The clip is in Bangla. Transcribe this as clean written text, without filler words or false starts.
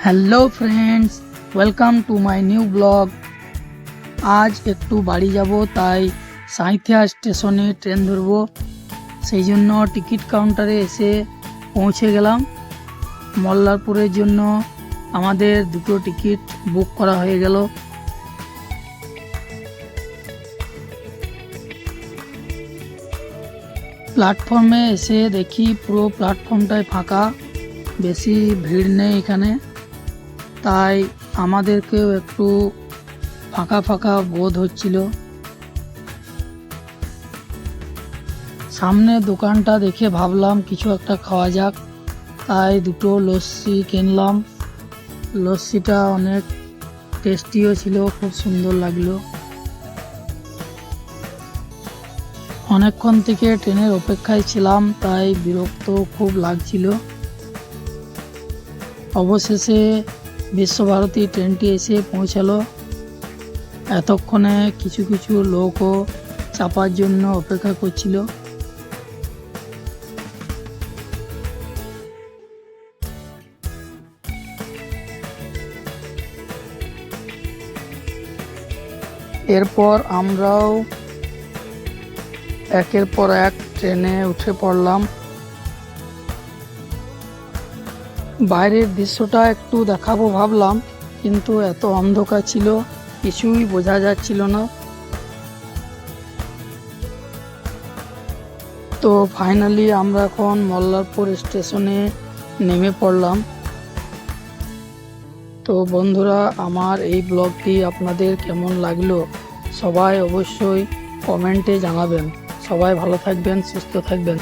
Hello friends, welcome to my new blog. আজ একটু বাড়ি যাব, তাই সাঁইথিয়া স্টেশনে ট্রেন ধরব। সেই জন্য টিকিট কাউন্টারে এসে পৌঁছে গেলাম। মল্লারপুরের জন্য আমাদের দুটো টিকিট বুক করা হয়ে গেল। প্ল্যাটফর্মে এসে দেখি পুরো প্ল্যাটফর্মটাই ফাঁকা, বেশি ভিড় নেই এখানে। তাই আমাদেরকেও একটু ফাঁকা ফাঁকা বোধ হচ্ছিল। সামনে দোকানটা দেখে ভাবলাম কিছু একটা খাওয়া যাক, তাই দুটো লস্যি কিনলাম। লস্যিটা অনেক টেস্টিও ছিল, খুব সুন্দর লাগলো। অনেকক্ষণ থেকে ট্রেনের অপেক্ষায় ছিলাম, তাই বিরক্ত খুব লাগছিল। অবশেষে বিশ্বভারতী ট্রেনটি এসে পৌঁছালো। এতক্ষণে কিছু কিছু লোকও চাপার জন্য অপেক্ষা করছিল। এরপর আমরাও একের পর এক ট্রেনে উঠে পড়লাম। বাইরের দৃশ্যটা একটু দেখাবো ভাবলাম, কিন্তু এত অন্ধকার ছিল, কিছুই বোঝা যাচ্ছিল না। তো ফাইনালি আমরা এখন মল্লারপুর স্টেশনে নেমে পড়লাম। তো বন্ধুরা, আমার এই ব্লগটি আপনাদের কেমন লাগলো সবাই অবশ্যই কমেন্টে জানাবেন। সবাই ভালো থাকবেন, সুস্থ থাকবেন।